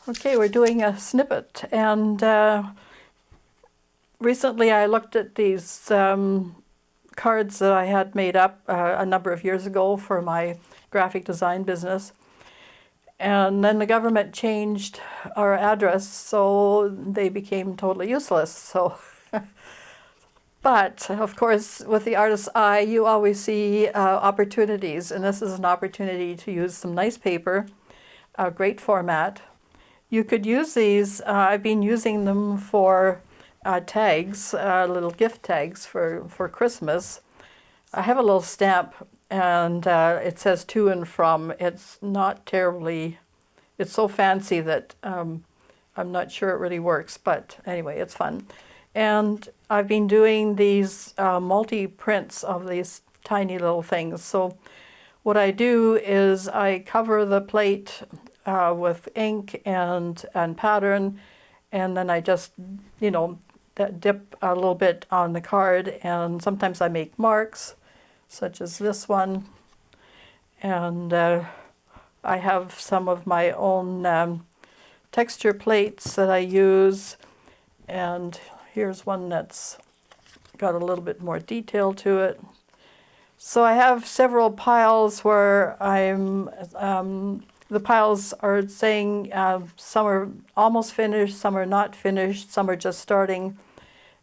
Okay, we're doing a snippet, and recently I looked at these cards that I had made up a number of years ago for my graphic design business, and then the government changed our address, so they became totally useless. So, but of course, with the artist's eye, you always see opportunities, and this is an opportunity to use some nice paper, a great format. You could use these, I've been using them for tags, little gift tags for Christmas. I have a little stamp, and it says to and from. It's not terribly, it's so fancy that I'm not sure it really works, but anyway, it's fun. And I've been doing these multi-prints of these tiny little things. So what I do is I cover the plate with ink and pattern, and then I just, you know, dip a little bit on the card, and sometimes I make marks, such as this one, and I have some of my own texture plates that I use, and here's one that's got a little bit more detail to it. So I have several piles where I'm the piles are saying some are almost finished, some are not finished, some are just starting,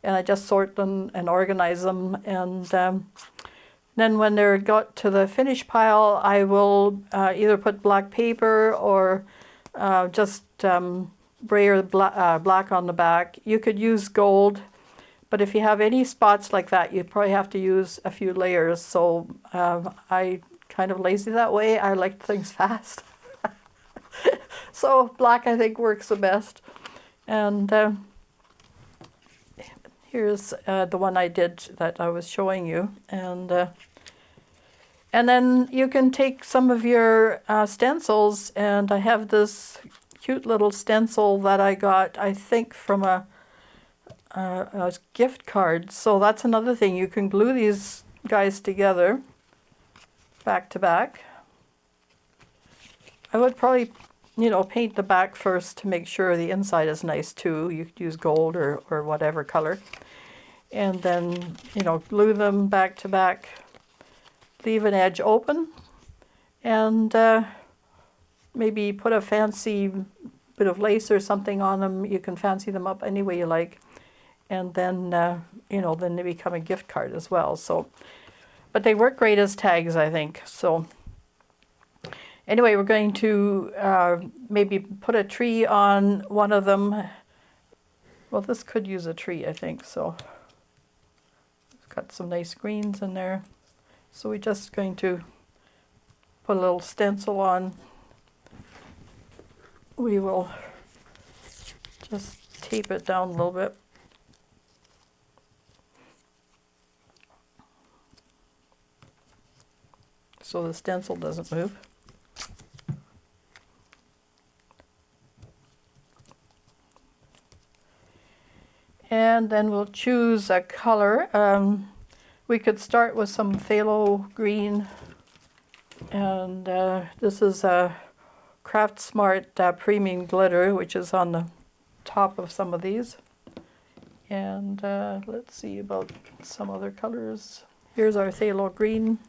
and I just sort them and organize them. And then when they're got to the finished pile, I will either put black paper or just brayer black on the back. You could use gold, but if you have any spots like that, you probably have to use a few layers. So I kind of lazy that way. I like things fast. So black, I think, works the best. And here's the one I did that I was showing you. And then you can take some of your stencils, and I have this cute little stencil that I got, I think, from a gift card. So that's another thing. You can glue these guys together, back to back. I would probably, you know, paint the back first to make sure the inside is nice too. You could use gold or whatever color. And then, you know, glue them back to back. Leave an edge open, and maybe put a fancy bit of lace or something on them. You can fancy them up any way you like. And then, you know, then they become a gift card as well. So, but they work great as tags, I think. So anyway, we're going to maybe put a tree on one of them. Well, this could use a tree, I think. So it's got some nice greens in there. So we're just going to put a little stencil on. We will just tape it down a little bit. So the stencil doesn't move. And then we'll choose a color. We could start with some phthalo green, and this is a Craft Smart Premium Glitter, which is on the top of some of these. And let's see about some other colors. Here's our phthalo green,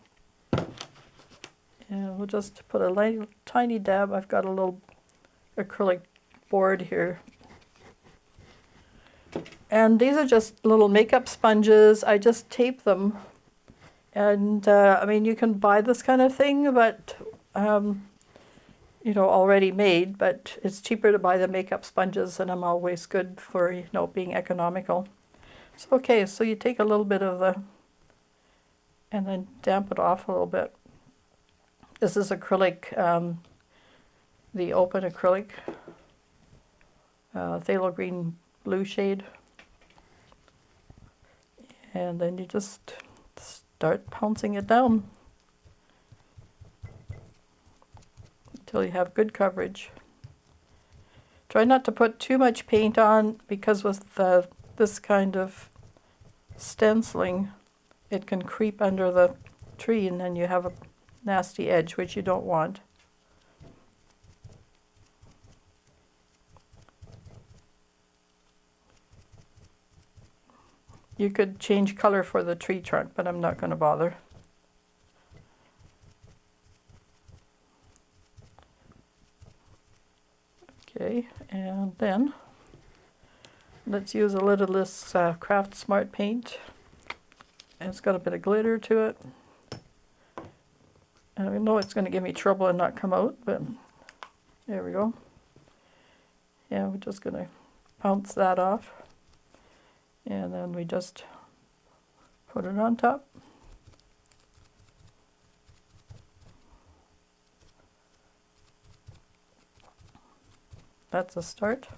and we'll just put a tiny dab. I've got a little acrylic board here. And these are just little makeup sponges. I just tape them. And I mean, you can buy this kind of thing, but, you know, already made, but it's cheaper to buy the makeup sponges, and I'm always good for, you know, being economical. So, okay, so you take a little bit of the, and then damp it off a little bit. This is acrylic, the open acrylic, phthalo green blue shade. And then you just start pouncing it down until you have good coverage. Try not to put too much paint on, because with this kind of stenciling, it can creep under the tree, and then you have a nasty edge, which you don't want. You could change color for the tree trunk, but I'm not going to bother. Okay, and then let's use a little of this Craft Smart paint. And it's got a bit of glitter to it. And I know it's going to give me trouble and not come out, but there we go. Yeah, we're just going to bounce that off. And then we just put it on top. That's a start.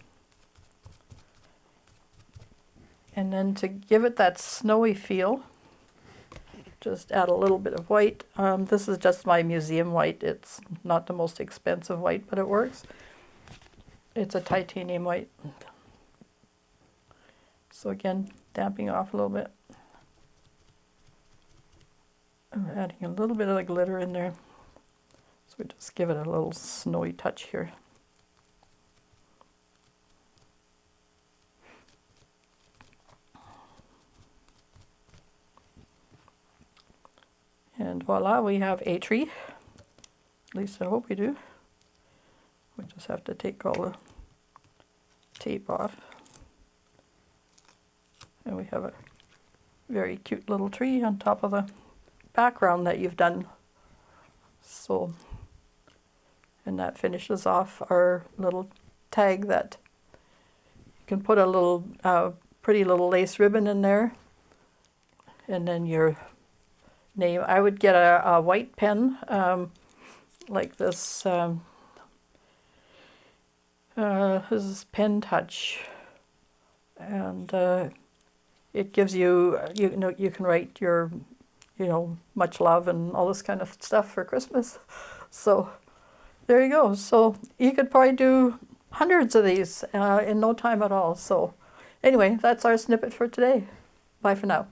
And then to give it that snowy feel, just add a little bit of white. This is just my museum white. It's not the most expensive white, but it works. It's a titanium white. So again, damping off a little bit. I'm adding a little bit of the glitter in there. So we just give it a little snowy touch here. And voila, we have a tree. At least I hope we do. We just have to take all the tape off. And we have a very cute little tree on top of the background that you've done. So, and that finishes off our little tag that you can put a little pretty little lace ribbon in there. And then your name. I would get a white pen like this. This is Pen Touch, and it gives you, you know, you can write your, you know, much love and all this kind of stuff for Christmas. So there you go. So you could probably do hundreds of these in no time at all. So anyway, that's our snippet for today. Bye for now.